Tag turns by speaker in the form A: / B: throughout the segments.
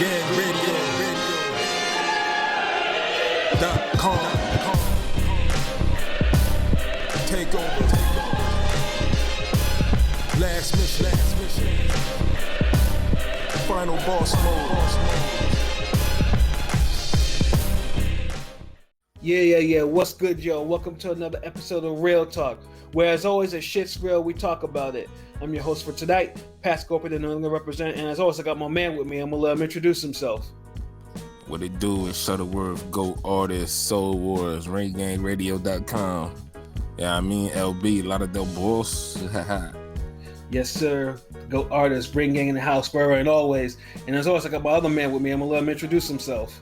A: RingGangRadio.com. Take over. Last mission. Final boss mode.
B: Yeah. What's good, yo? Welcome to another episode of Real Talk, where as always, if shit's real, we talk about it. I'm your host for tonight, Pascal, the New England representative, and as always, I got my man with me. I'm gonna let him introduce himself.
C: What it do is Shutterworth, GOAT Artist, Soul Wars, RingGangRadio.com. Yeah, I mean LB, a lot of them bulls.
B: Yes, sir. GOAT Artist, Ring Gang in the house, forever and always. And as always, I got my other man with me. I'm gonna let him introduce himself.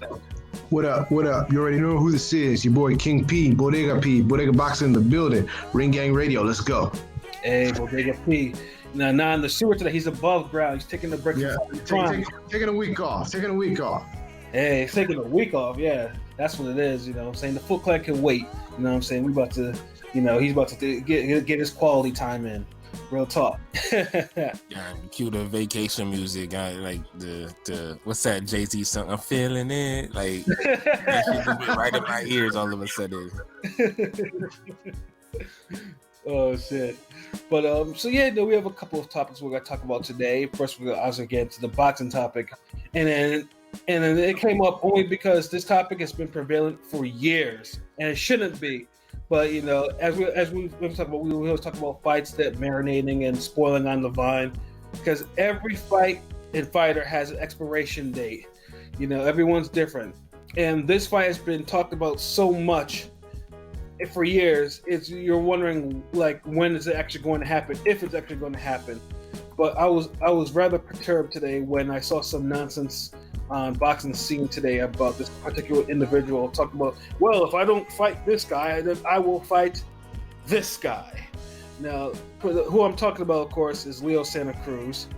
D: What up? You already know who this is. Your boy King P, Bodega Boxer in the building. Ring Gang Radio, let's go.
B: Hey, Bodega P. Now in the sewer today, he's above ground. He's taking the break.
D: Yeah, taking a week off.
B: Hey, he's taking a week off. Yeah, that's what it is. You know what I'm saying? The Foot Clan can wait. You know what I'm saying? We about to, he's about to get his quality time in. Real talk.
C: Yeah, cue the vacation music. I like the what's that Jay-Z song? I'm feeling it. Like that shit just went right in my ears all of a sudden.
B: Oh shit. But we have a couple of topics we're gonna talk about today. First, we're gonna also get into the boxing topic, and then it came up only because this topic has been prevalent for years, and it shouldn't be. But as we talk about, we always talk about fights that marinating and spoiling on the vine, because every fight and fighter has an expiration date. Everyone's different, and this fight has been talked about so much for years. You're wondering like when is it actually going to happen, if it's actually going to happen. But I was rather perturbed today when I saw some nonsense on boxing scene today about this particular individual talking about, well, if I don't fight this guy, then I will fight this guy. Now, who I'm talking about, of course, is Leo Santa Cruz.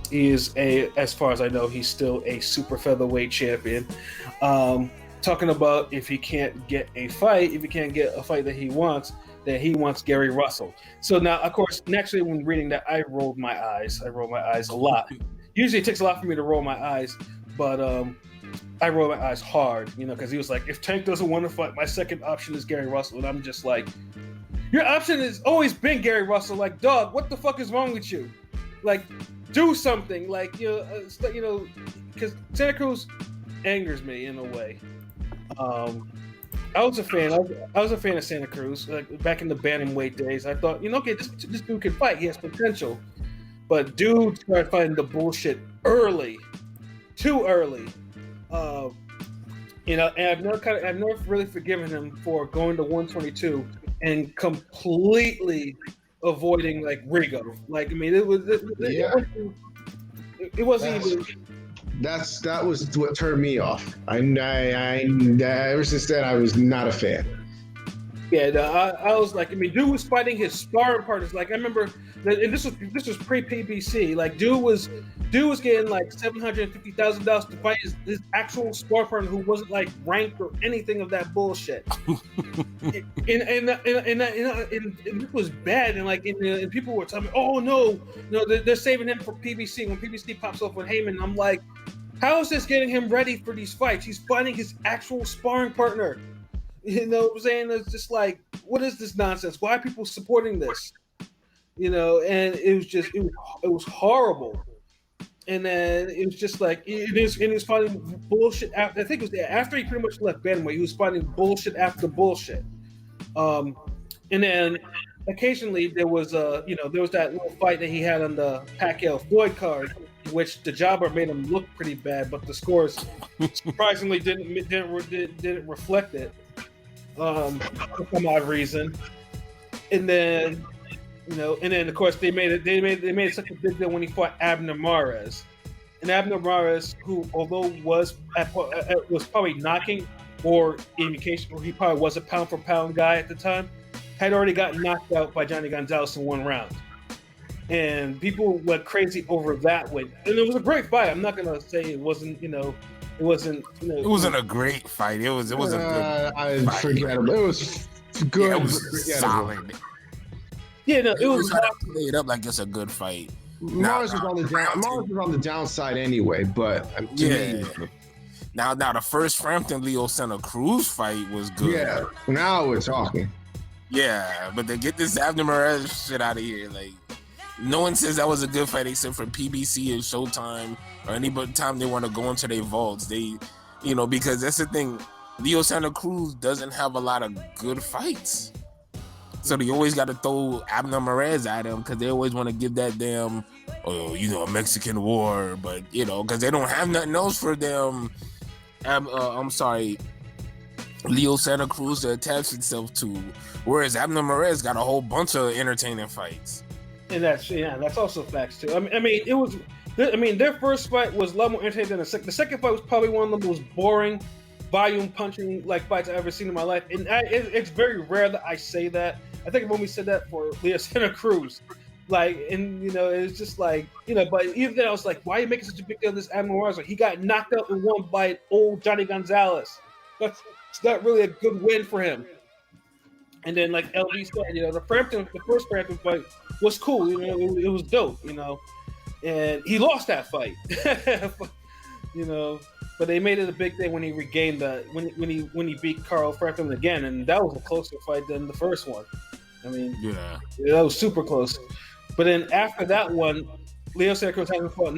B: He is as far as I know, he's still a super featherweight champion. Talking about if he can't get a fight that he wants Gary Russell. So now, of course, naturally when reading that, I rolled my eyes a lot. Usually it takes a lot for me to roll my eyes, but I roll my eyes hard, because he was like, if Tank doesn't want to fight, my second option is Gary Russell. And I'm just like, your option has always been Gary Russell. Like, dog, what the fuck is wrong with you? Like, do something. Like, because Santa Cruz angers me in a way. I was a fan of Santa Cruz, like back in the bantamweight days. I thought, okay, this dude can fight. He has potential. But dude started fighting the bullshit too early. And I've never really forgiven him for going to 122 and completely avoiding like Rigo. Like, I mean, it wasn't even.
D: That was what turned me off. I ever since then I was not a fan.
B: Yeah, I was like, I mean, dude was fighting his sparring partners. Like, I remember, and this was pre-PBC. Like, dude was getting like $750,000 to fight his actual sparring partner who wasn't like ranked or anything of that bullshit. and this was bad. And people were telling me, oh no, they're saving him for PBC. When PBC pops off with Heyman, I'm like, how is this getting him ready for these fights? He's fighting his actual sparring partner. You know what I'm saying? It's just like, what is this nonsense? Why are people supporting this? And it was horrible. And then it was just like, he was fighting bullshit. I think it was after he pretty much left bantamweight. He was fighting bullshit after bullshit. And then occasionally there was that little fight that he had on the Pacquiao Floyd card, which the jobber made him look pretty bad, but the scores surprisingly didn't reflect it. For some odd reason, and then of course they made it such a big deal when he fought Abner Mares, and Abner Mares, who although was probably knocking, or indication, or he probably was a pound for pound guy at the time, had already gotten knocked out by Johnny Gonzalez in one round, and people went crazy over that win, and it was a great fight. I'm not gonna say it wasn't. It wasn't.
C: It wasn't a great fight. It wasn't a good.
D: I forget it. It was good.
C: Yeah, it was solid.
B: Yeah, no, it was
C: played up like it's a good fight.
D: Mars was on the down. Mars was on the downside anyway, but to me,
C: Now the first Frampton Leo Santa Cruz fight was good.
D: yeah. Now we're talking.
C: Yeah, but they get this Abner Mares shit out of here. Like, no one says that was a good fight except for PBC and Showtime or any time they want to go into their vaults. They, because that's the thing. Leo Santa Cruz doesn't have a lot of good fights. So they always got to throw Abner Mares at him because they always want to give that damn, a Mexican war. But, because they don't have nothing else for them. Leo Santa Cruz to attach itself to. Whereas Abner Mares got a whole bunch of entertaining fights.
B: And that's also facts too. I mean, it was. Their first fight was a lot more entertaining than the second. The second fight was probably one of the most boring, volume punching fights I've ever seen in my life. And it's very rare that I say that. I think I've only said that for Leo Santa Cruz. It's just like, but even then I was like, why are you making such a big deal of this Abner Mares? He got knocked out in one by old Johnny Gonzalez. It's not really a good win for him. And then, like LB said, the first Frampton fight was cool. It was dope. And he lost that fight. But they made it a big thing when he regained when he beat Carl Frampton again, and that was a closer fight than the first one. That was super close. But then after that one, Leo Santa Cruz hasn't fought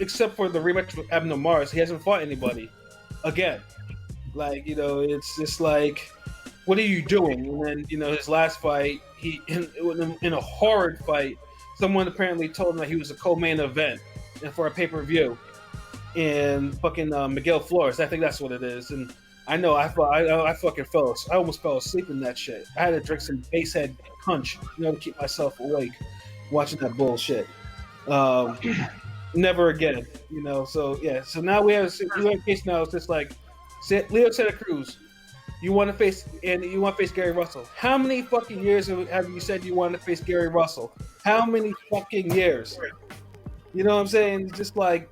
B: except for the rematch with Abner Mares. He hasn't fought anybody again. It's just like, what are you doing? And then, his last fight, he in a horrid fight, someone apparently told him that he was a co-main event and for a pay-per-view. And fucking Miguel Flores, I think that's what it is. And I know I almost fell asleep in that shit. I had to drink some Basehead punch, to keep myself awake watching that bullshit. Never again, So yeah, so now we have a case now. It's just like, Leo Santa Cruz, you want to face Gary Russell. How many fucking years have you said you want to face Gary Russell? How many fucking years? You know what I'm saying? It's just like,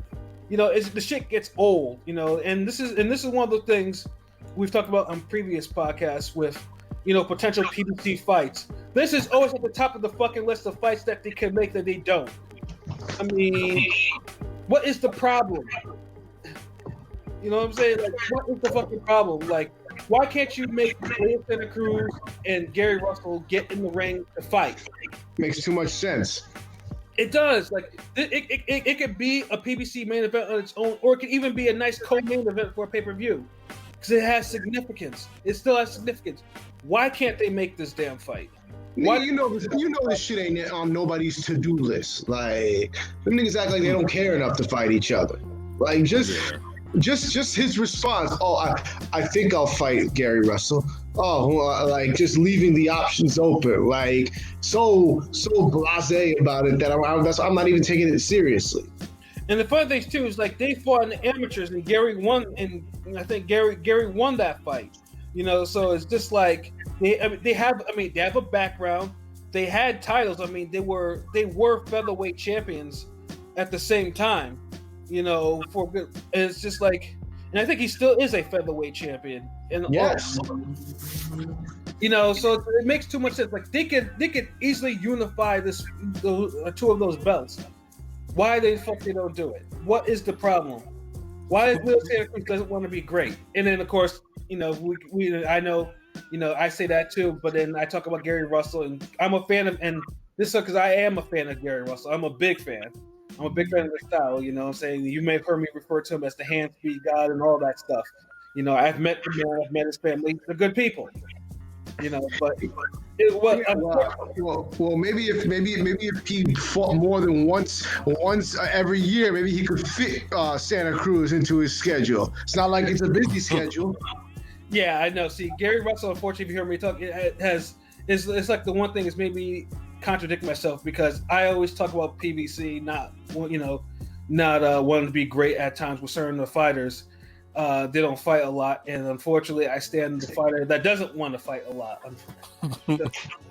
B: the shit gets old, and this is one of the things we've talked about on previous podcasts with, potential PBC fights. This is always at the top of the fucking list of fights that they can make that they don't. What is the problem? You know what I'm saying? Like, what is the fucking problem? Like, why can't you make Leo Santa Cruz and Gary Russell get in the ring to fight?
D: Makes too much sense.
B: It does. Like, it could be a PBC main event on its own, or it could even be a nice co-main event for a pay-per-view, because it has significance. It still has significance. Why can't they make this damn fight?
D: Why this shit ain't on nobody's to-do list. Like, them niggas act like they don't care enough to fight each other. Like, just his response. Oh, I think I'll fight Gary Russell. Oh, just leaving the options open. Like, so blasé about it that I'm not even taking it seriously.
B: And the funny thing too is, like, they fought in the amateurs and Gary won, and I think Gary won that fight. So it's just like they have a background. They had titles. They were featherweight champions at the same time. For good. And it's just like, and I think he still is a featherweight champion. And
D: yes.
B: So it makes too much sense. Like, they could easily unify two of those belts. Why the fuck they don't do it? What is the problem? Why is Leo Santa Cruz doesn't want to be great? And then, of course, I know, I say that too, but then I talk about Gary Russell, and I'm a fan of, and this is because I am a fan of Gary Russell. I'm a big fan. I'm a big fan of the style, I'm saying. You may have heard me refer to him as the hand speed god and all that stuff. I've met the man, I've met his family. They're good people. But
D: well, maybe if he fought more than once every year, maybe he could fit Santa Cruz into his schedule. It's not like it's a busy schedule.
B: Yeah, I know. See, Gary Russell, unfortunately, if you hear me talk, it's like the one thing is maybe contradict myself, because I always talk about PBC not wanting to be great at times with certain of the fighters. They don't fight a lot, and unfortunately, I stand the fighter that doesn't want to fight a lot. So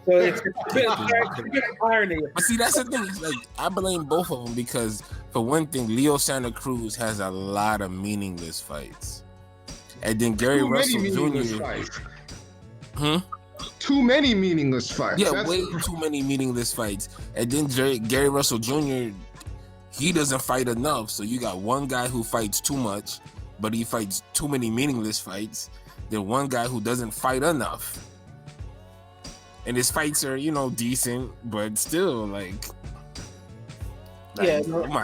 B: it's a bit of irony.
C: But see, that's the thing. Like, I blame both of them, because for one thing, Leo Santa Cruz has a lot of meaningless fights, and then Gary Russell Jr.
D: Too many meaningless fights.
C: Yeah, way too many meaningless fights. And then Gary Russell Jr. he doesn't fight enough. So you got one guy who fights too much, but he fights too many meaningless fights. Then one guy who doesn't fight enough. And his fights are, decent, but still, oh my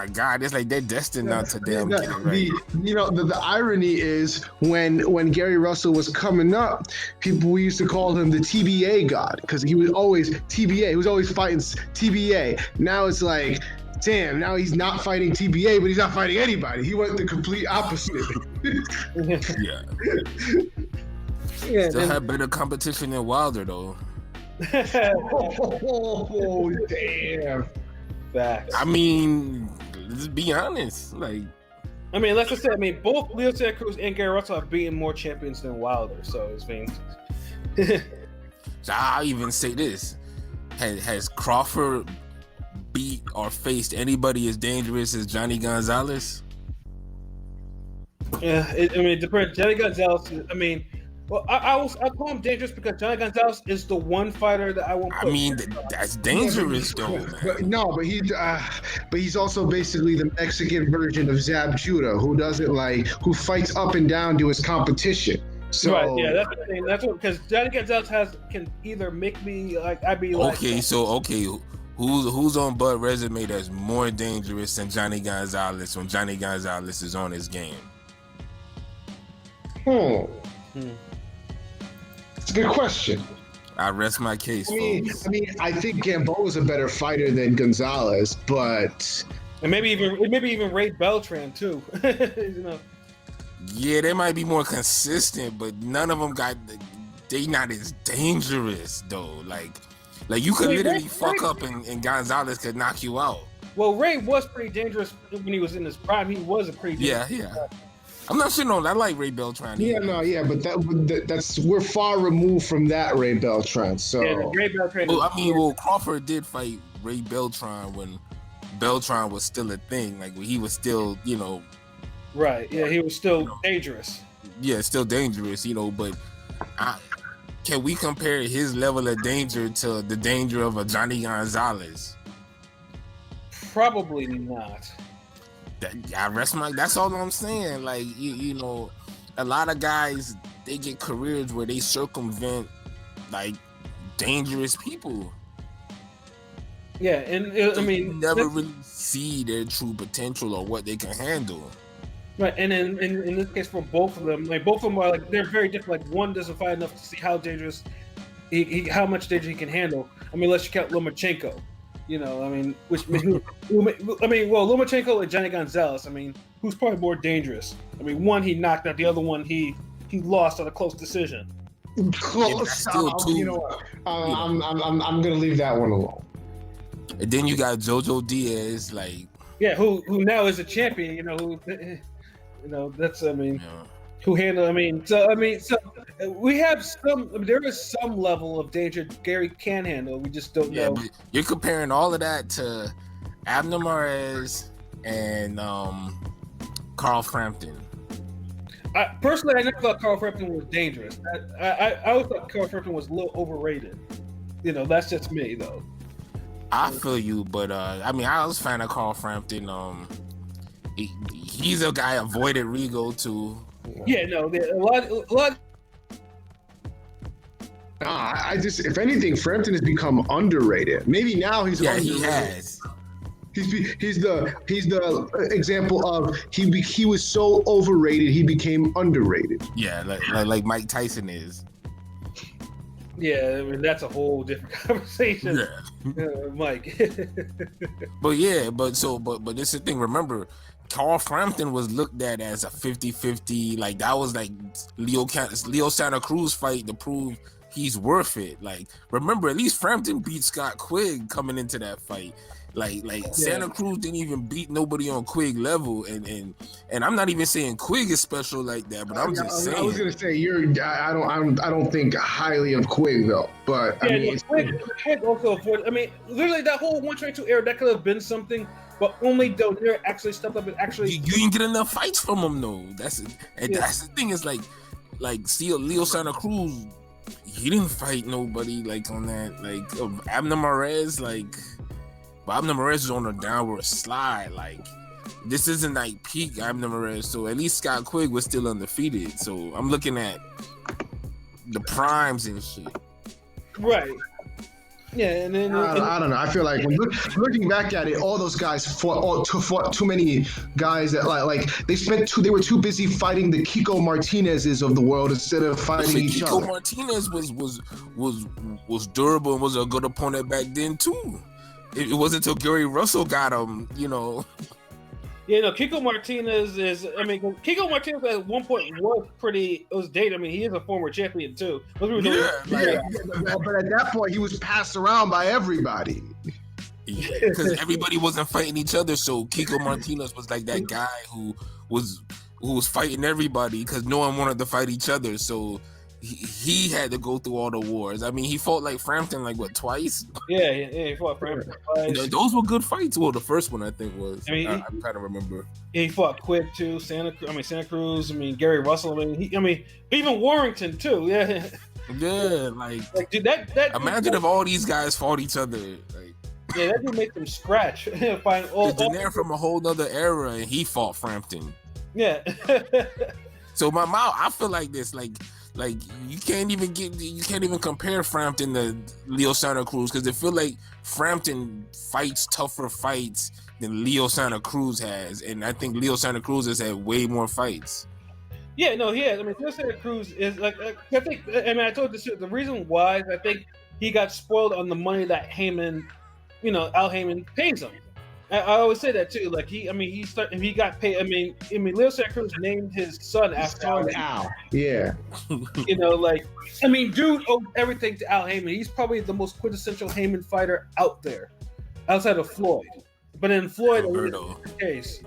C: God, it's like they're destined not to damn get it right.
D: The irony is when Gary Russell was coming up, we used to call him the TBA god because he was always TBA. He was always fighting TBA. Now it's like, damn, now he's not fighting TBA, but he's not fighting anybody. He went the complete opposite.
C: Yeah. Still had better competition than Wilder, though.
D: Oh, damn.
B: Facts.
C: I mean, let's be honest.
B: Let's just say, both Leo Santa Cruz and Gary Russell have beaten more champions than Wilder. So
C: So I'll even say this: has Crawford beat or faced anybody as dangerous as Johnny Gonzalez?
B: Yeah, it depends. Johnny Gonzalez. Well, I call him dangerous because Johnny Gonzalez is the one fighter that I won't put.
C: That's dangerous, though, man.
D: But he's also basically the Mexican version of Zab Judah, who fights up and down to his competition. So,
B: right, yeah, that's the thing. That's what, because Johnny Gonzalez can either make me
C: who's on Bud resume that's more dangerous than Johnny Gonzalez when Johnny Gonzalez is on his game?
D: It's a good question.
C: I rest my case, folks.
D: I think Gamboa is a better fighter than Gonzalez, but
B: maybe even Ray Beltran too.
C: Yeah, they might be more consistent, but none of them they not as dangerous though. Like you could literally fuck up and Gonzalez could knock you out.
B: Well, Ray was pretty dangerous when he was in his prime. He was a pretty dangerous
C: yeah. I'm not sure. No, I like Ray Beltran.
D: But that's we're far removed from that Ray Beltran. So
B: Ray Beltran.
C: Well, Crawford did fight Ray Beltran when Beltran was still a thing. Like when he was still,
B: Right. Yeah, he was still dangerous.
C: Yeah, still dangerous. But can we compare his level of danger to the danger of a Johnny Gonzalez?
B: Probably not.
C: That's all I'm saying. Like a lot of guys, they get careers where they circumvent dangerous people.
B: Yeah, and
C: you never really see their true potential or what they can handle.
B: Right, and in this case for both of them, both of them are they're very different. One doesn't fight enough to see how dangerous how much danger he can handle. Unless you count Lomachenko. Lomachenko and Johnny Gonzalez. Who's probably more dangerous? One he knocked out, the other one he lost on a close decision.
D: Close. I'm gonna leave that one alone.
C: And then you got Jojo Diaz,
B: who now is a champion. That's who handle. So we have there is some level of danger Gary can handle. We just don't know.
C: But you're comparing all of that to Abner Mares and Carl Frampton.
B: Personally, I never thought Carl Frampton was dangerous. I always thought Carl Frampton was a little overrated. That's just me though.
C: I feel you, but I was a fan of Carl Frampton. He's a guy avoided Rigo too.
B: Yeah, no, a lot.
D: If anything, Frampton has become underrated. Maybe now he's underrated.
C: He has.
D: He's the example of he was so overrated he became underrated.
C: Yeah, like Mike Tyson is.
B: Yeah, that's a whole different conversation. Yeah, Mike.
C: But this is the thing. Remember, Carl Frampton was looked at as a 50-50. That was Leo Santa Cruz fight to prove he's worth it. Remember, at least Frampton beat Scott Quigg coming into that fight. Santa Cruz didn't even beat nobody on Quigg level, and I'm not even saying Quigg is special like that, but I'm just saying.
D: I was gonna say I don't think highly of Quigg though, but
B: Quigg also avoided. Literally that whole 122 era that could have been something, but only Donaire actually stepped up and actually.
C: You didn't get enough fights from him though. That's the thing is see Leo Santa Cruz, he didn't fight nobody on that Abner Mares but Abner Mares is on a downward slide. Like, this isn't like peak Abner Mares, so at least Scott Quigg was still undefeated. So I'm looking at the primes and shit.
B: Right. Yeah, and then
D: I don't know. I feel like when looking back at it, all those guys fought too many guys that like they were too busy fighting the Kiko Martinezes of the world instead of fighting each
C: Kiko
D: other.
C: Martinez was durable and was a good opponent back then too. It wasn't until Gary Russell got him, you know.
B: Yeah, no, Kiko Martinez Kiko Martinez at one point was dated. I mean, he is a former champion too.
D: But at that point, he was passed around by everybody.
C: Yeah, because everybody wasn't fighting each other, so Kiko Martinez was like that guy who was fighting everybody because no one wanted to fight each other. So he had to go through all the wars. I mean, he fought like Frampton twice.
B: Yeah, he fought Frampton twice.
C: Those were good fights. Well, the first one I think was. I kind of remember.
B: He fought Quick too. Santa Cruz. I mean, Gary Russell. Even Warrington too. Yeah.
C: Yeah, like
B: dude, that
C: imagine if all these guys fought each other. Like,
B: yeah, that would make them scratch.
C: They're from a whole other era, and he fought Frampton.
B: Yeah.
C: So I feel like this, like you can't even compare Frampton to Leo Santa Cruz because I feel like Frampton fights tougher fights than Leo Santa Cruz has, and I think Leo Santa Cruz has had way more fights.
B: Yeah, no, he has. I mean, Leo Santa Cruz is like I think. I mean, I told this the reason why is I think he got spoiled on the money that Heyman, Al Heyman pays him. I always say that too. Like he got paid. I mean, Leo Santa Cruz named his son after
D: Al. Yeah.
B: Dude owed everything to Al Heyman. He's probably the most quintessential Heyman fighter out there, outside of Floyd. But in Floyd, in the case,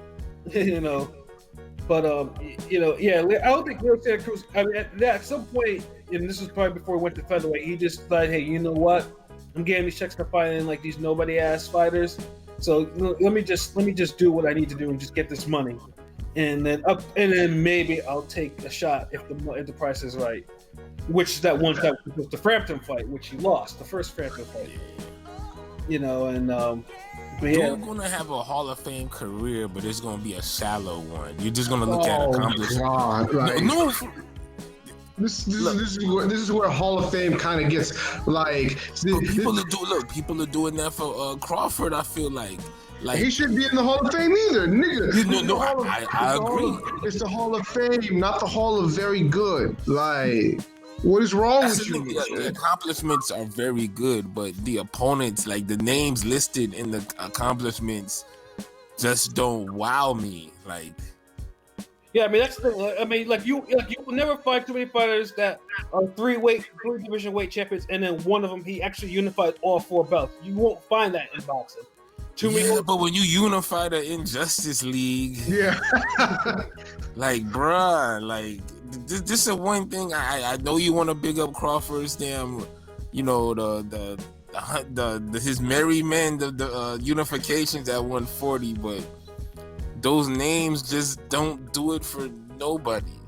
B: But I don't think Leo Santa Cruz. I mean, at some point, and this was probably before he went to featherweight, he just thought, hey, you know what? I'm getting these checks for fighting like these nobody ass fighters. So let me just do what I need to do and just get this money, and then maybe I'll take a shot if the price is right. Which that one fight was the Frampton fight, which he lost, the first Frampton fight. But yeah.
C: You're gonna have a Hall of Fame career, but it's gonna be a shallow one. You're just gonna look at accomplishments.
D: This is where Hall of Fame kind of gets like.
C: People are doing that for Crawford. I feel like
D: he shouldn't be in the Hall of Fame either, nigga.
C: I agree.
D: It's the Hall of Fame, not the Hall of Very Good. Like, what is wrong with you?
C: The accomplishments are very good, but the opponents, like the names listed in the accomplishments, just don't wow me. Like.
B: Yeah, I mean that's the thing. I mean, you will never find too many fighters that are three division weight champions, and then one of them he actually unified all four belts. You won't find that in boxing.
C: But when you unify the Injustice League, like, bruh, like this is one thing. I know you want to big up Crawford's damn, his merry men, the unifications at 140, but. Those names just don't do it for nobody.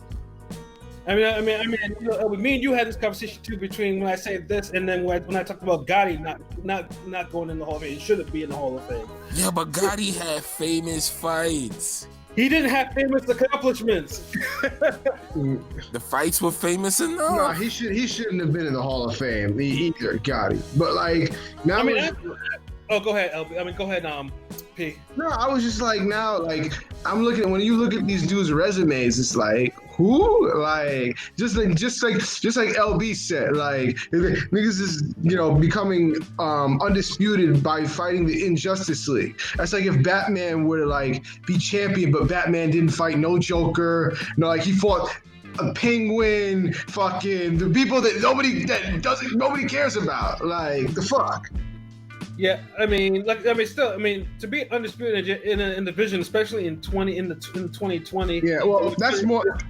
B: I mean, me and you had this conversation too between when I say this and then when I talked about Gotti not going in the Hall of Fame. He shouldn't be in the Hall of Fame.
C: Yeah, but Gotti had famous fights.
B: He didn't have famous accomplishments.
C: The fights were famous enough.
D: No, he shouldn't have been in the Hall of Fame either, Gotti. But like now,
B: go ahead, LB. Go ahead, P.
D: No, I was just like I'm looking. When you look at these dudes' resumes, it's like who? Like just like LB said, like niggas is becoming undisputed by fighting the Injustice League. That's like if Batman were to like be champion, but Batman didn't fight no Joker. Like he fought a Penguin, fucking the people that nobody cares about. Like the fuck.
B: Yeah, to be undisputed in a division, especially in 2020.
D: Yeah, well,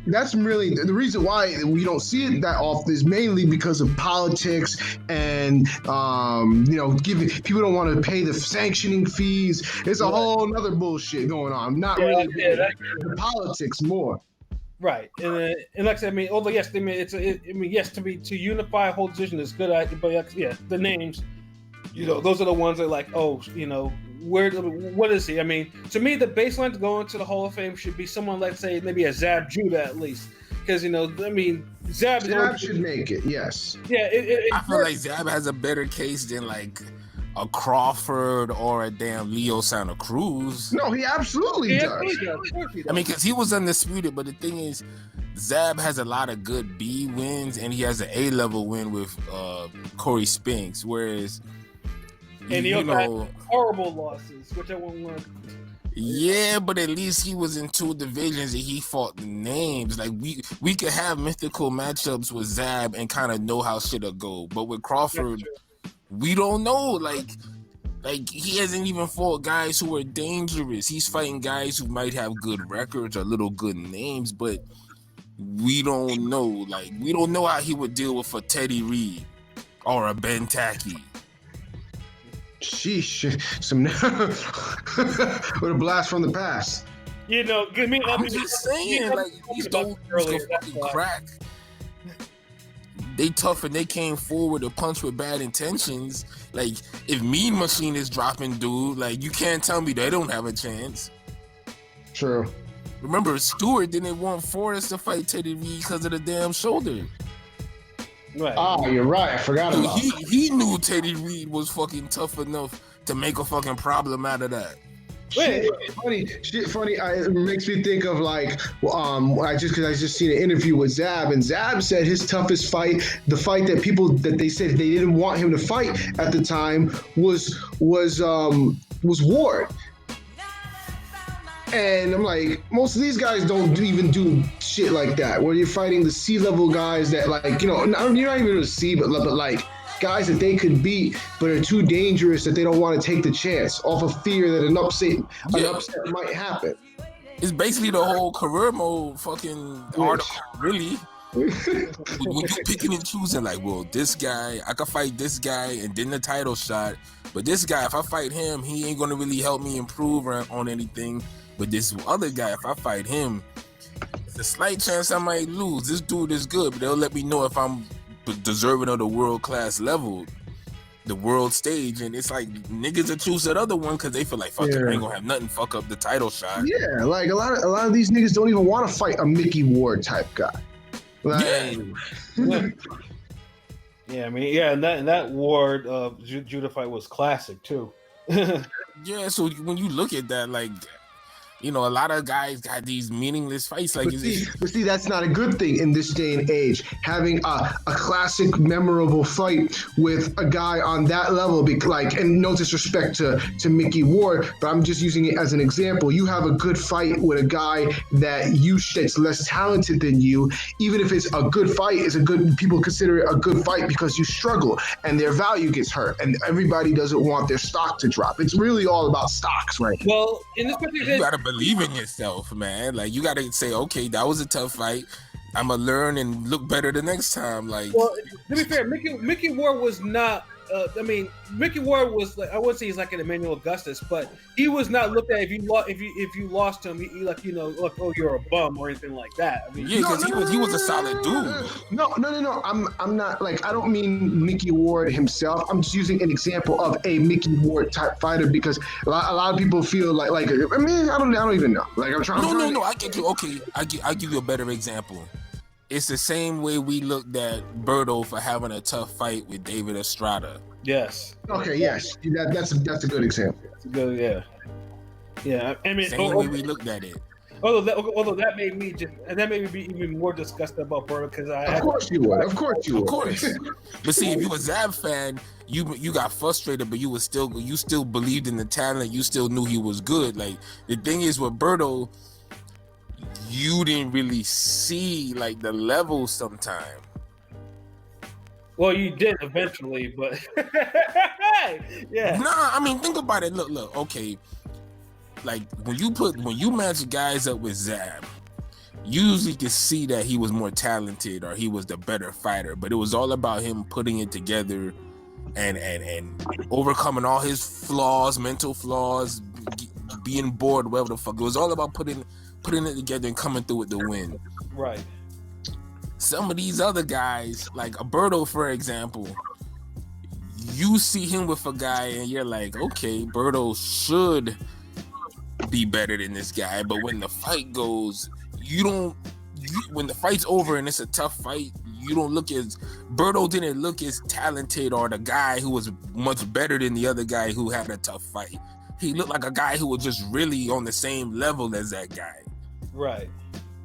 D: that's really the reason why we don't see it that often is mainly because of politics and giving people don't want to pay the sanctioning fees. It's a whole nother bullshit going on. Not really the politics more.
B: Right, and like I said, although yes, to unify a whole division is good, but the names. Those are the ones that what is he? I mean, to me, the baseline to go into the Hall of Fame should be someone, let's say, maybe a Zab Judah at least, because Zab
D: should make it. Yes.
B: Yeah,
C: I feel like Zab has a better case than like a Crawford or a damn Leo Santa Cruz.
D: No, he absolutely does.
C: I mean, because he was undisputed, but the thing is, Zab has a lot of good B wins, and he has an A-level win with Corey Spinks, whereas
B: and he also had horrible losses, which I won't want.
C: Yeah, but at least he was in 2 divisions and he fought the names. Like we could have mythical matchups with Zab and kind of know how shit'll go, but with Crawford, we don't know. Like he hasn't even fought guys who are dangerous. He's fighting guys who might have good records or little good names, but we don't know. Like we don't know how he would deal with a Teddy Reed or a Ben Tacky.
D: Sheesh, with a blast from the past.
B: You know,
C: I'm just saying, like these dudes can fucking crack. They tough and they came forward to punch with bad intentions. Like if Mean Machine is dropping dude, like you can't tell me they don't have a chance.
D: True.
C: Remember, Stewart didn't want Forrest to fight Teddy Reed because of the damn shoulder.
B: Right.
D: Oh, you're right. I forgot about that.
C: He knew Teddy Reed was fucking tough enough to make a fucking problem out of that.
D: Shit funny. It makes me think of like, I just seen an interview with Zab, and Zab said his toughest fight, the fight that they said they didn't want him to fight at the time, was Ward. And I'm like, most of these guys don't even do shit like that, where you're fighting the C-level guys that, like, you know, you're not even a C, but like guys that they could beat, but are too dangerous that they don't want to take the chance off of fear that an upset might happen.
C: It's basically the whole career mode fucking article, really. When you're picking and choosing, like, well, this guy, I could fight this guy and then the title shot, but this guy, if I fight him, he ain't gonna really help me improve on anything. But this other guy, if I fight him, it's a slight chance I might lose. This dude is good, but they'll let me know if I'm deserving of the world-class level, the world stage. And it's like niggas will choose that other one because they feel like, fuck it, I ain't gonna have nothing fuck up the title shot.
D: Yeah, like a lot of these niggas don't even want to fight a Mickey Ward type guy. Like,
B: yeah, I mean, and that Ward Judah fight was classic too.
C: Yeah, so when you look at that, like, you know, a lot of guys got these meaningless fights. Like,
D: but see, that's not a good thing in this day and age. Having a classic, memorable fight with a guy on that level, like, and no disrespect to Mickey Ward, but I'm just using it as an example. You have a good fight with a guy that's less talented than you, even if it's a good fight, people consider it a good fight because you struggle and their value gets hurt, and everybody doesn't want their stock to drop. It's really all about stocks, right?
B: Well, in this particular,
C: you gotta believe in yourself, man. Like, you gotta say, okay, that was a tough fight. I'm gonna learn and look better the next time. Like,
B: well, to be fair, Mickey Ward was not. Mickey Ward was like, I wouldn't say he's like an Emmanuel Augustus, but he was not looked at if you lost to him, he like, you know, look, oh, you're a bum or anything like that. I mean,
C: yeah, because he was a solid dude.
D: No. I'm not, like, I don't mean Mickey Ward himself. I'm just using an example of a Mickey Ward type fighter because a lot of people feel like I mean, I don't even know. Like, I'm trying.
C: No. I get you. Okay, I give you a better example. It's the same way we looked at Berto for having a tough fight with David Estrada.
B: Yes.
D: Okay. Yes. That's a good example.
B: That's a good, yeah. I mean,
C: same way we looked at it.
B: Although that made me be even more disgusted about Berto because
D: Of course you would. Of course.
C: But see, if you were a Zab fan, you got frustrated, but you still believed in the talent. You still knew he was good. Like, the thing is with Berto, you didn't really see like the level sometime.
B: Well, you did eventually, but yeah.
C: Nah, I mean, think about it. Look. Okay, like when you match guys up with Zab, you usually can see that he was more talented or he was the better fighter. But it was all about him putting it together and overcoming all his flaws, mental flaws, being bored, whatever the fuck. It was all about putting it together and coming through with the win.
B: Right.
C: Some of these other guys, like Alberto, for example, you see him with a guy and you're like, okay, Berto should be better than this guy. But when the fight goes, when the fight's over and it's a tough fight, you don't look as Berto didn't look as talented or the guy who was much better than the other guy who had a tough fight. He looked like a guy who was just really on the same level as that guy.
B: Right.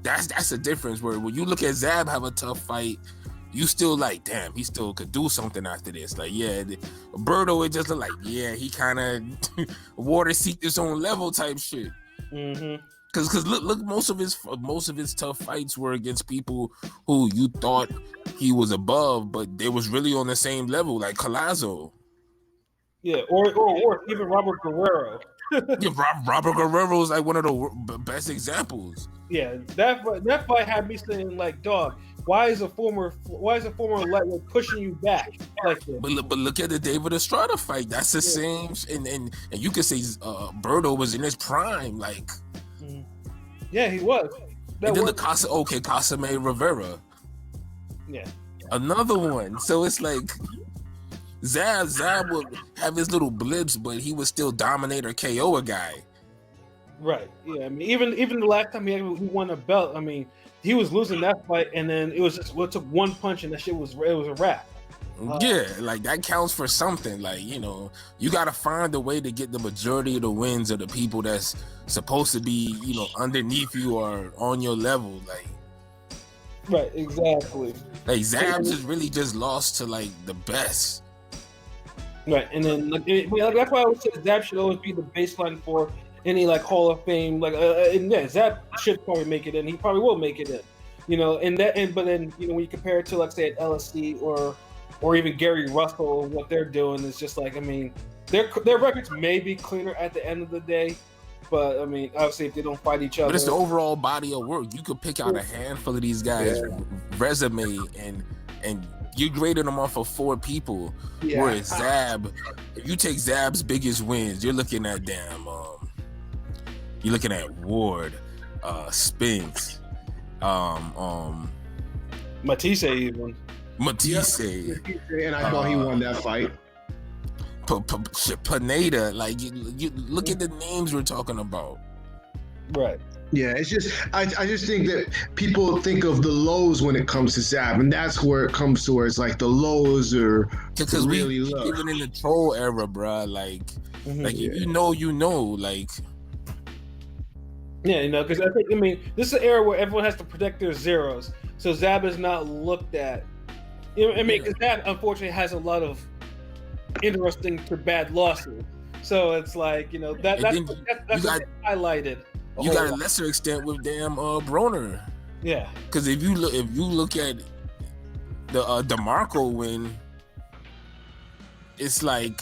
C: That's the difference. Where when you look at Zab have a tough fight, you still like, damn, he still could do something after this. Like, yeah, Berto, it just looked like, yeah, he kind of water seeked his own level type shit.
B: Mm-hmm.
C: Cause look, most of his tough fights were against people who you thought he was above, but they was really on the same level, like Collazo.
B: Yeah, or even Robert Guerrero.
C: Yeah, Robert Guerrero is like one of the best examples.
B: Yeah, that fight had me saying like, dog, why is a former lightweight pushing you back like this?
C: But look at the David Estrada fight. That's the same, and you could say Berto was in his prime, like.
B: Yeah, he was.
C: And then Casame Rivera.
B: Yeah.
C: Another one. So it's like Zab would have his little blips, but he would still dominate or KO a guy.
B: Right. Yeah. I mean, even the last time he won a belt, I mean, he was losing that fight, and then it was just it took one punch, and that shit was a wrap.
C: Yeah, like that counts for something. Like, you know, you got to find a way to get the majority of the wins of the people that's supposed to be, you know, underneath you or on your level. Like,
B: right, exactly.
C: Like Zab just lost to like the best.
B: Right, and then that's why I would say Zab should always be the baseline for any like Hall of Fame. Like, and yeah, Zab should probably make it in. He probably will make it in. You know, but then you know when you compare it to like say an LSD or even Gary Russell, what they're doing is just like, I mean, their records may be cleaner at the end of the day, but I mean, obviously if they don't fight each other.
C: But it's the overall body of work. You could pick out a handful of these guys' resume and you graded them off of 4 people. Yeah. Whereas Zab, if you take Zab's biggest wins, you're looking at you're looking at Ward, Spinks,
B: Matisse even.
C: Matisse.
D: And I thought he won that fight.
C: Pineda, like you look at the names we're talking about.
B: Right.
D: Yeah, it's just I just think that people think of the lows when it comes to Zab, and that's where it comes to where it's like the lows are really low.
C: Even in the troll era, bro, like you know, like.
B: Yeah, you know, because I mean, this is an era where everyone has to protect their zeros, so Zab is not looked at. You know, I mean, because Zab unfortunately has a lot of interesting to bad losses, so it's like, you know, that's highlighted.
C: You got a lesser extent with damn Broner.
B: Yeah.
C: Because if you look at the DeMarco win, it's like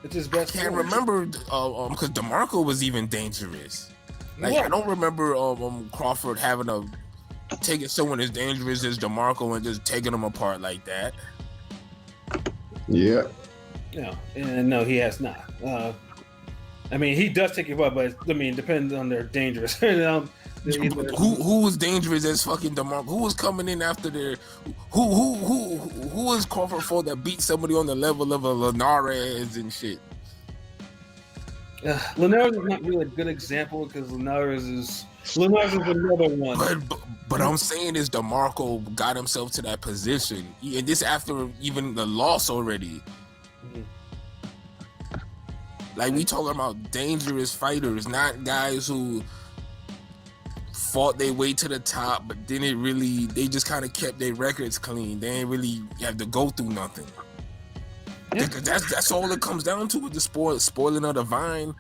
B: it's his best.
C: I can't remember because DeMarco was even dangerous. Like I don't remember Crawford taking someone as dangerous as DeMarco and just taking them apart like that.
D: Yeah.
B: No, he has not. I mean, he does take it up, but I mean, depends on their dangerous.
C: Who was dangerous as fucking DeMarco? Who was coming in after their? Who was Crawford for that beat somebody on the level of a Linares and shit?
B: Linares is not really a good example because Linares is another one.
C: But I'm saying is DeMarco got himself to that position, and this after even the loss already. Mm-hmm. Like, we talking about dangerous fighters, not guys who fought their way to the top, but they just kind of kept their records clean. They ain't really have to go through nothing. Yeah. That's all it comes down to with the spoiling of the vine.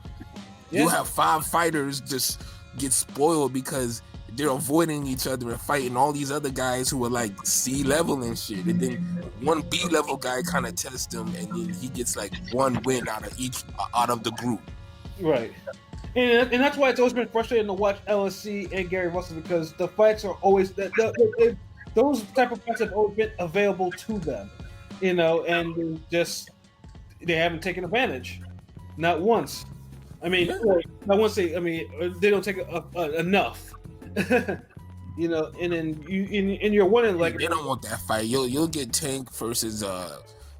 C: Yeah. You have 5 fighters just get spoiled because they're avoiding each other and fighting all these other guys who are like C level and shit. And then one B level guy kind of tests him, and then he gets like 1 win out of the group.
B: Right. And that's why it's always been frustrating to watch LSC and Gary Russell, because the fights are always those type of fights have always been available to them, you know, and they haven't taken advantage, not once. I mean, not once. They don't take enough. You know, and then you're winning like
C: they don't want that fight. You'll get Tank versus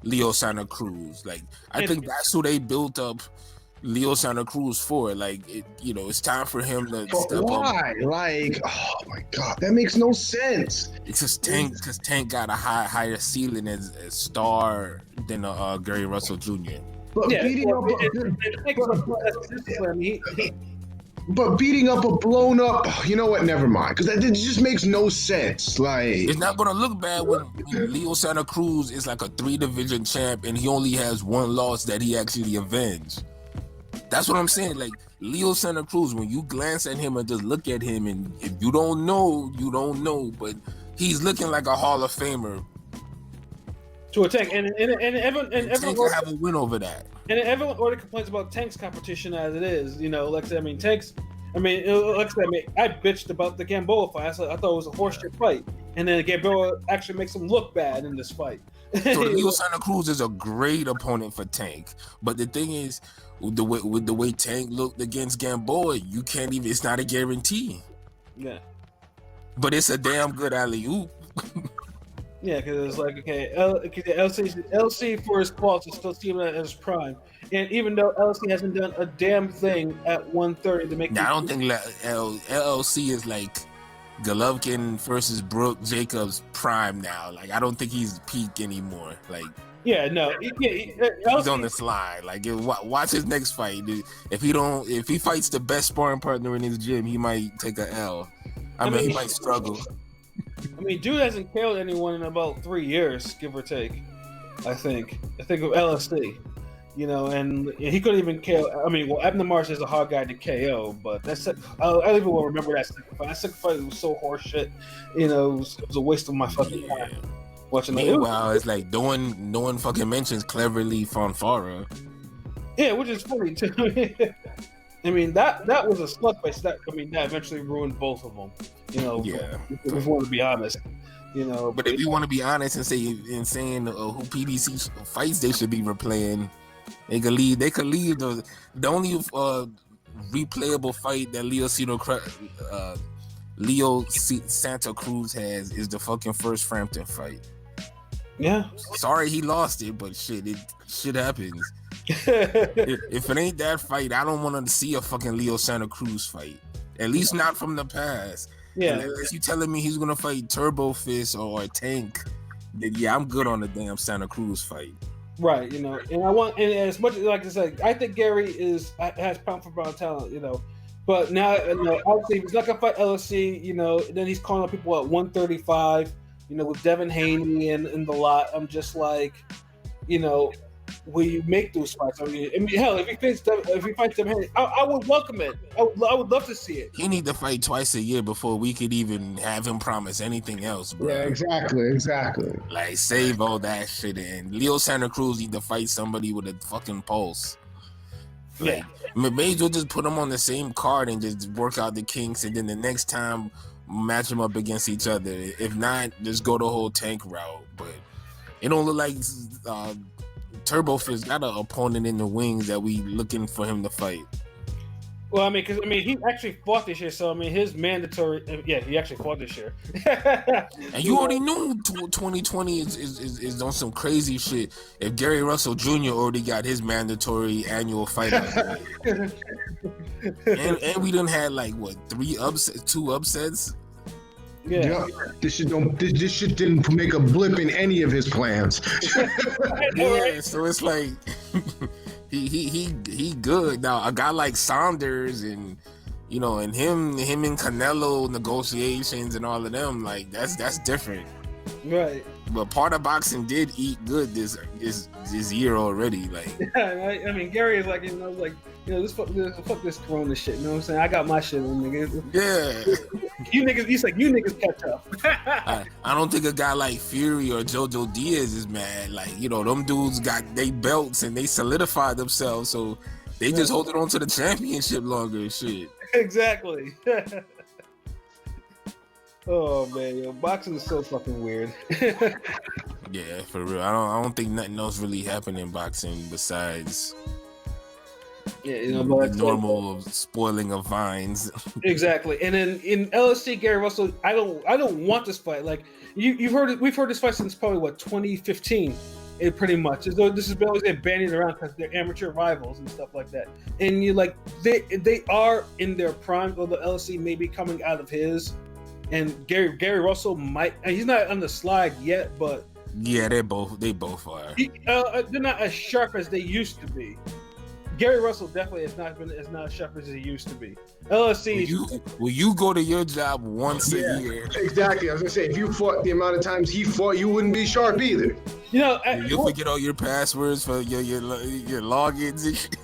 C: Leo Santa Cruz. Like, I think that's who they built up Leo Santa Cruz for. Like, it's time for him to
D: But
C: step
D: why?
C: up.
D: Like, oh my god, that makes no sense.
C: It's just Tank got a higher ceiling as star than Gary Russell Jr.
D: But beating up, but beating up a blown up. You know what? Never mind, because that just makes no sense. Like,
C: it's not gonna look bad when Leo Santa Cruz is like a 3-division champ and he only has one loss that he actually avenged. That's what I'm saying. Like, Leo Santa Cruz, when you glance at him and just look at him, and if you don't know, you don't know. But he's looking like a Hall of Famer.
B: To a Tank, and everyone
C: will have a win over that.
B: And everyone already complains about Tank's competition as it is. Like I said, Tank's. I bitched about the Gamboa fight. I thought it was a horseshit fight, and then Gamboa actually makes him look bad in this fight.
C: So Leo Santa Cruz is a great opponent for Tank, but the thing is, with the way Tank looked against Gamboa, you can't even. It's not a guarantee.
B: Yeah.
C: But it's a damn good alley-oop.
B: Yeah, because it's like, okay, LC for his faults is still seeing that as prime, and even though LC hasn't done a damn thing at 130 to make.
C: Now, I don't think LLC is like Golovkin versus Brooke Jacobs prime now. Like, I don't think he's peak anymore. Like,
B: yeah, no,
C: he's on the slide. Like, watch his next fight. If he fights the best sparring partner in his gym, he might take a L. I mean, he might struggle.
B: Dude hasn't KO'd anyone in about 3 years, give or take. I think of LSD, and he couldn't even KO. Abner Marsh is a hard guy to KO, but I don't even want to remember that second fight. That second fight was so horseshit. It was a waste of my fucking time watching that.
C: Meanwhile, it's like no one fucking mentions Cleverly Fonfara.
B: Yeah, which is funny too. That was a slugfest. That eventually ruined both of them.
C: Yeah.
B: If we want to be honest,
C: But if you want to be honest and saying who PBC fights they should be replaying, they could leave the only replayable fight that Leo Santa Cruz has is the fucking first Frampton fight.
B: Yeah.
C: Sorry he lost it, but shit happens. If it ain't that fight, I don't want to see a fucking Leo Santa Cruz fight. At least not from the past.
B: Yeah.
C: Unless you telling me he's gonna fight Turbo Fist or Tank, then yeah, I'm good on the damn Santa Cruz fight.
B: Right, and as much as like I said, I think Gary has pound for pound talent, but now obviously if he's not gonna fight LSC, then he's calling up people at 135, with Devin Haney and the lot. I'm just like, will you make those fights? Hell, if he fights Devin Haney, I would welcome it. I would love to see it.
C: He need to fight twice a year before we could even have him promise anything else, bro.
D: Yeah, exactly.
C: Like, save all that shit, and Leo Santa Cruz need to fight somebody with a fucking pulse. Like, may as well just put them on the same card and just work out the kinks, and then the next time match them up against each other. If not, just go the whole Tank route. But it don't look like Turbo Fist got an opponent in the wings that we looking for him to fight.
B: Well, because he actually fought this year, so his mandatory. Yeah, he actually fought this year.
C: And you already knew 2020 is on some crazy shit. If Gary Russell Jr. already got his mandatory annual fight out there. and we done had like what 2 upsets.
B: Yeah.
D: This shit didn't make a blip in any of his plans.
C: Yeah, so it's like he good now. A guy like Saunders and and him and Canelo negotiations and all of them, like that's different.
B: Right.
C: But part of boxing did eat good this year already. Like,
B: yeah, Gary is like, fuck this Corona shit. You know what I'm saying? I got my shit on, nigga.
C: Yeah.
B: you niggas catch up.
C: I don't think a guy like Fury or Jojo Diaz is mad. Like, them dudes got they belts and they solidified themselves, so they just holding on to the championship longer and shit.
B: Exactly. Oh man, boxing is so fucking weird.
C: Yeah, for real. I don't think nothing else really happened in boxing besides the normal spoiling of vines.
B: Exactly. And then in LSC, Gary Russell, I don't want this fight. Like we've heard this fight since probably 2015. It pretty much. This is always get bandied around because they're amateur rivals and stuff like that. And you like they are in their prime. Although LSC may be coming out of his, and Gary Russell might. And he's not on the slide yet, but
C: yeah, they both are.
B: They're not as sharp as they used to be. Gary Russell definitely has not been as sharp as he used to be. LSC.
C: Will you go to your job once a year?
D: Exactly. I was gonna say, if you fought the amount of times he fought, you wouldn't be sharp either.
B: You know,
C: you'll forget all your passwords for your logins and shit.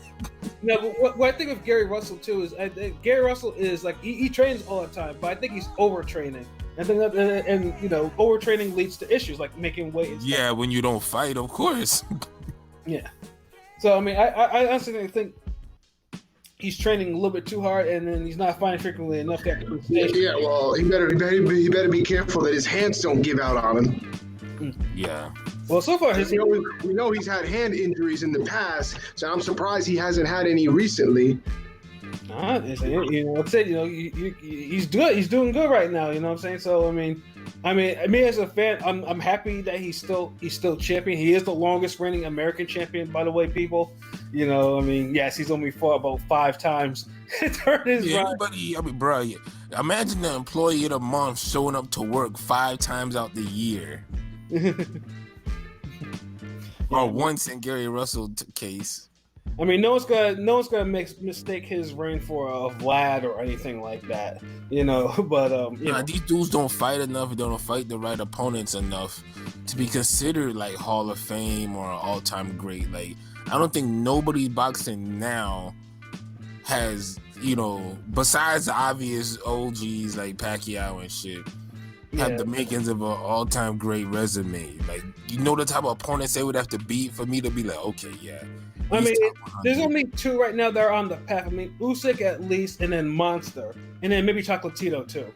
B: No, but what I think of Gary Russell too is Gary Russell is like he trains all the time, but I think he's overtraining. And you know, overtraining leads to issues like making weight. And stuff.
C: Yeah, when you don't fight, of course.
B: Yeah. So I mean, I honestly think he's training a little bit too hard, and then he's not fighting frequently enough.
D: Yeah, well, he better be careful that his hands don't give out on him.
C: Yeah.
B: Well, so far
D: we know he's had hand injuries in the past, so I'm surprised he hasn't had any recently.
B: You know, he's good. He's doing good right now. You know what I'm saying? So I mean, me as a fan, I'm happy that he's still champion. He is the longest reigning American champion, by the way, people. You know, I mean, yes, he's only fought about 5 times during his run.
C: Everybody, I mean, bro, imagine the employee of the month showing up to work 5 times out the year. Or once in Gary Russell's case.
B: I mean, no one's gonna mistake his reign for a Vlad or anything like that, you know. But
C: these dudes don't fight enough. They don't fight the right opponents enough to be considered like Hall of Fame or all-time great. Like, I don't think nobody boxing now has, you know, besides the obvious OGs like Pacquiao and shit, have the makings of an all-time great resume. Like, you know, the type of opponents they would have to beat for me to be like, okay, yeah.
B: I mean, there's only 2 right now that are on the path. I mean, Usyk at least, and then Monster, and then maybe Chocolatito too.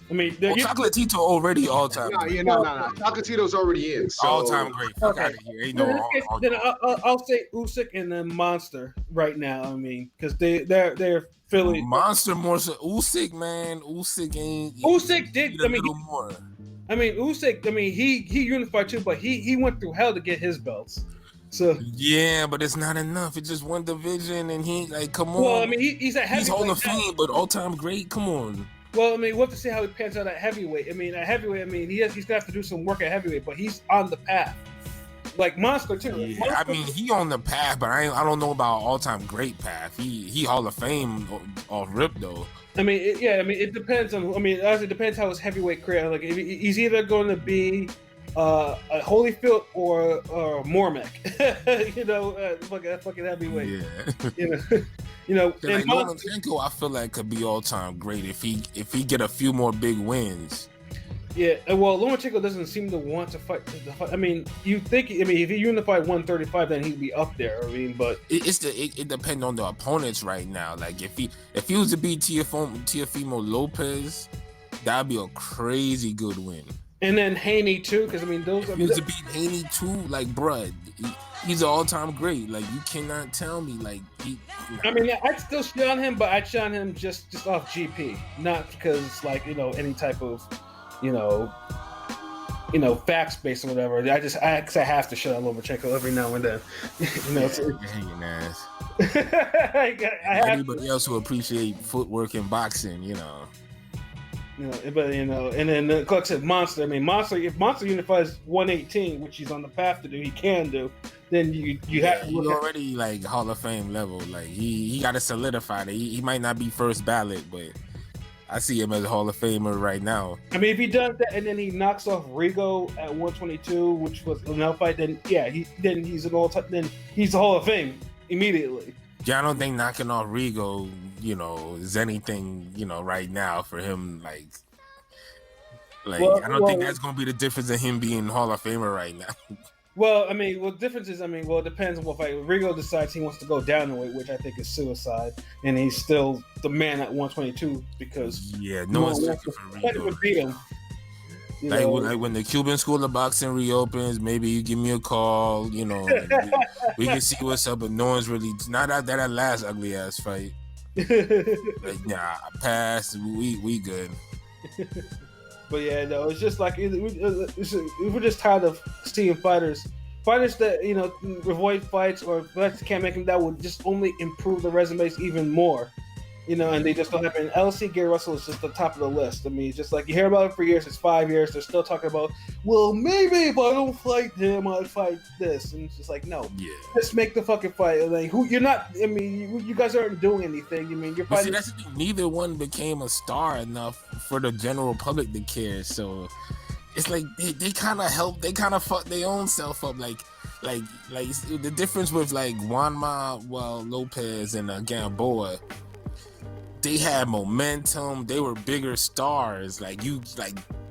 B: I mean,
C: Chocolatito already all time.
D: No. Chocolatito's already in. So.
C: All time great. Fuck out of here. Ain't no.
B: Then I'll say Usyk and then Monster right now. I mean, because they're Philly.
C: Monster more so. Usyk, man. Usyk ain't.
B: Usyk did.
C: I mean, more.
B: I mean, Usyk. I mean, he unified too, but he went through hell to get his belts. So
C: yeah, but it's not enough. It's just one division, and he like, come on.
B: Well, I mean, he's a heavyweight.
C: He's Hall of Fame, but all-time great. Come on.
B: Well, I mean, we'll have to see how he pans out at heavyweight. I mean, at heavyweight, I mean, he's gonna have to do some work at heavyweight, but he's on the path. Like Monster too.
C: Yeah,
B: Monster,
C: I mean, he on the path, but I don't know about all-time great path. He Hall of Fame off rip though.
B: I mean, it depends on. I mean, it depends how his heavyweight career. Like, if he's either going to be a Holyfield or Mormac, you know, fucking heavyweight.
C: Yeah.
B: You know,
C: like Lomachenko, I feel like could be all time great if he get a few more big wins.
B: Yeah, well, Lomachenko doesn't seem to want to fight. I mean, you think? I mean, if he unified 135, then he'd be up there. I mean, but
C: it depends on the opponents right now. Like if he was to beat Teofimo Lopez, that'd be a crazy good win.
B: And then Haney too, because I mean, those.
C: If he was to beat Haney too, like, bruh, he's an all-time great. Like, you cannot tell me like he.
B: I mean, I'd still shit on him, but I'd shit on him just off GP, not because like, you know, any type of, you know, facts based or whatever. I have to shit on Lomachenko every now and then. You know,
C: hanging ass.
B: Anybody
C: else who appreciate footwork and boxing, you know.
B: You know, but you know, and then like I said, Monster. I mean, if Monster unifies 118, which he's on the path to do, he can do. Then you have to.
C: He's already like Hall of Fame level. Like he got to solidify it. He might not be first ballot, but I see him as a Hall of Famer right now.
B: I mean, if he does that and then he knocks off Rigo at 122, which was an fight, then yeah, he's an all-time. Then he's the Hall of Fame immediately.
C: Yeah, I don't think knocking off Rigo, you know, is anything, you know, right now for him. Like I don't think that's gonna be the difference in him being Hall of Famer right now.
B: Well, I mean, the difference is, it depends on what fight. Rigo decides he wants to go down the weight, which I think is suicide, and he's still the man at 122 because
C: no one's looking for Rigo.
B: Beat him.
C: Like when the Cuban School of Boxing reopens, maybe you give me a call. You know, we can see what's up. But no one's really not that last ugly ass fight. Like, nah, I passed. We good.
B: But yeah, no, it's just like we're just tired of seeing fighters fighters that avoid fights or fights that can't make them, that would just only improve the resumes even more. And they just don't happen. LC Gary Russell is just the top of the list. I mean, it's just like you hear about it for years. It's 5 years. They're still talking about, well, maybe if I don't fight him, I'd fight this. And it's just like, no, just make the fucking fight. Like, you're not. I mean, you guys aren't doing anything. I mean, you're fighting.
C: See, that's the thing. Neither one became a star enough for the general public to care. So it's like they kind of help. They kind of fuck their own self up. Like the difference with like Juanma, Lopez and Gamboa. They had momentum. They were bigger stars. Like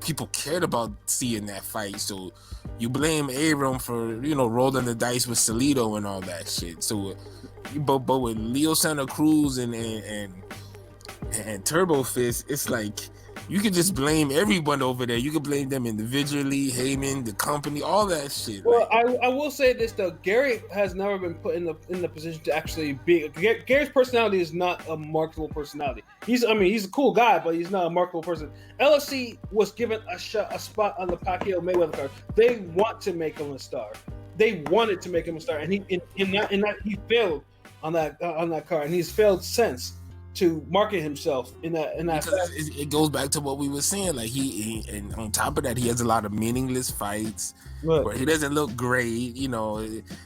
C: people cared about seeing that fight. So you blame Abram for rolling the dice with Salido and all that shit. So, but with Leo Santa Cruz and Turbo Fist, it's like you could just blame everyone over there. You could blame them individually, Heyman, the company, all that shit.
B: Well, I will say this though, Gary has never been put in the position to actually be. Gary's personality is not a marketable personality. He's a cool guy, but he's not a marketable person. LFC was given a spot on the Pacquiao Mayweather card. They want to make him a star. They wanted to make him a star, and he failed on that card, and he's failed since to market himself in that.
C: Because it goes back to what we were saying. Like he and on top of that, he has a lot of meaningless fights where he doesn't look great.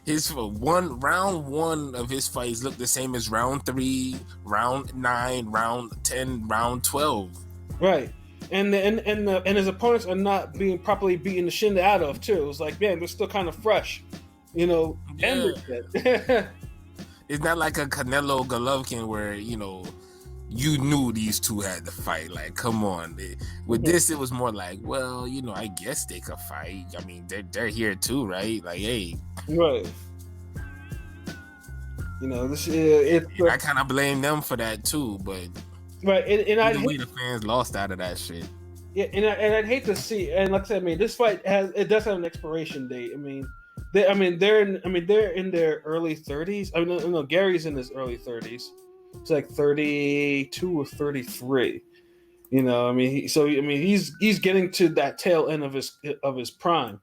C: His round one of his fights look the same as round 3, round 9, round 10, round 12.
B: Right, and his opponents are not being properly beaten the shin out of too. It's like, man, they're still kind of fresh,
C: Yeah.
B: And
C: it's not like a Canelo Golovkin where you knew these two had to fight. Like, come on. With this, it was more like, well, I guess they could fight. I mean, they're here too, right? Like, hey,
B: right.
C: I kind of blame them for that too, but
B: right. And I
C: hate the fans lost out of that shit.
B: Yeah, and I'd hate to see. And like I said, I mean, this fight does have an expiration date. I mean, they're in their early 30s. I mean, no, Gary's in his early 30s. It's like 32 or 33. He's getting to that tail end of his prime.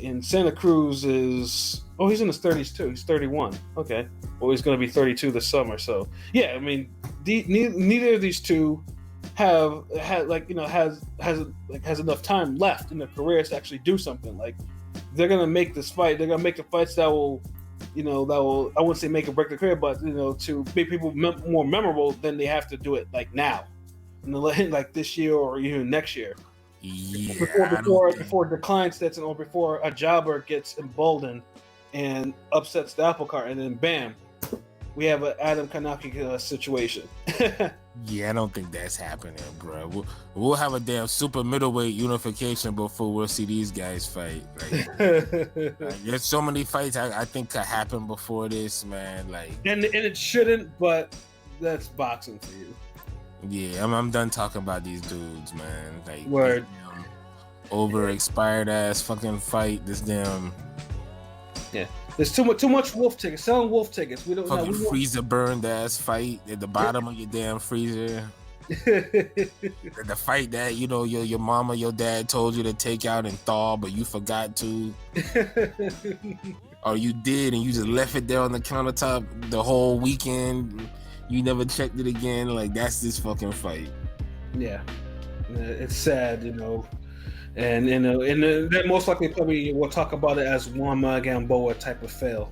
B: And Santa Cruz is he's in his 30s too. He's 31. Okay, well, he's going to be 32 this summer. So yeah, I mean, neither of these two has enough time left in their careers to actually do something. Like, they're gonna make this fight. They're gonna make the fights that will I wouldn't say make or break the career, but to make people more memorable. Then they have to do it like now, like this year or even next year.
C: Yeah,
B: before decline sets in, or before a jobber gets emboldened and upsets the apple cart, and then bam, we have an Adam Kanaki situation.
C: Yeah, I don't think that's happening, bro. We'll have a damn super middleweight unification before we'll see these guys fight. Like, there's so many fights I think could happen before this, man. Like,
B: and it shouldn't, but that's boxing for you.
C: Yeah, I'm done talking about these dudes, man. Like,
B: word.
C: Over expired ass fucking fight. This damn.
B: Yeah. There's too much wolf tickets. Selling wolf tickets. We don't
C: fucking freezer burned ass fight at the bottom of your damn freezer. The fight that your mama, your dad told you to take out and thaw, but you forgot to, or you did and you just left it there on the countertop the whole weekend. You never checked it again. Like, that's this fucking fight.
B: Yeah, it's sad, And then most likely probably we'll talk about it as Juanma Gamboa type of fail.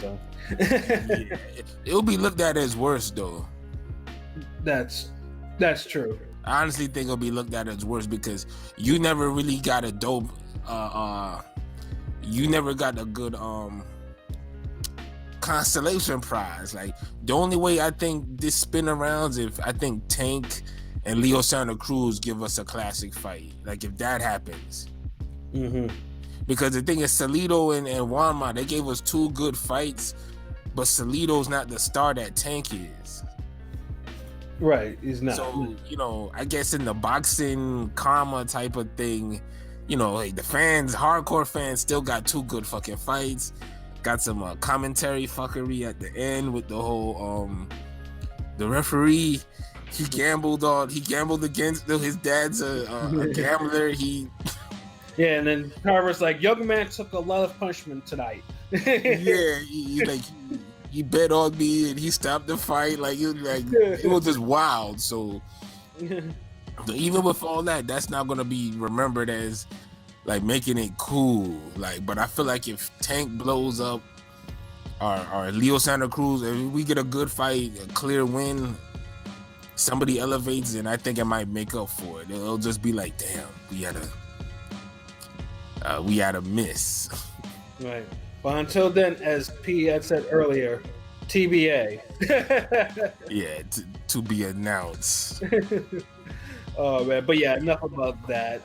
B: So
C: yeah, it'll be looked at as worse though.
B: That's true.
C: I honestly think it'll be looked at as worse because you never really got a dope. You never got a good constellation prize. Like, the only way I think this spin around is if I think Tank and Leo Santa Cruz give us a classic fight. Like, if that happens.
B: Mm-hmm.
C: Because the thing is, Salido and Juanma, they gave us two good fights, but Salido's not the star that Tank is.
B: Right, he's not.
C: So, I guess in the boxing karma type of thing, like, the fans, hardcore fans, still got two good fucking fights. Got some commentary fuckery at the end with the whole, the referee. He gambled against his dad's a gambler.
B: Yeah, and then Carver's like, young man took a lot of punishment tonight.
C: Yeah, he bet on me and he stopped the fight. It was just wild. So even with all that, that's not gonna be remembered as like making it cool. Like, but I feel like if Tank blows up or Leo Santa Cruz, if we get a good fight, a clear win, somebody elevates, and I think it might make up for it. It'll just be like, damn, we had a miss.
B: Right. But until then, as P had said earlier, TBA.
C: Yeah, to be announced.
B: Oh man, but yeah, enough about that.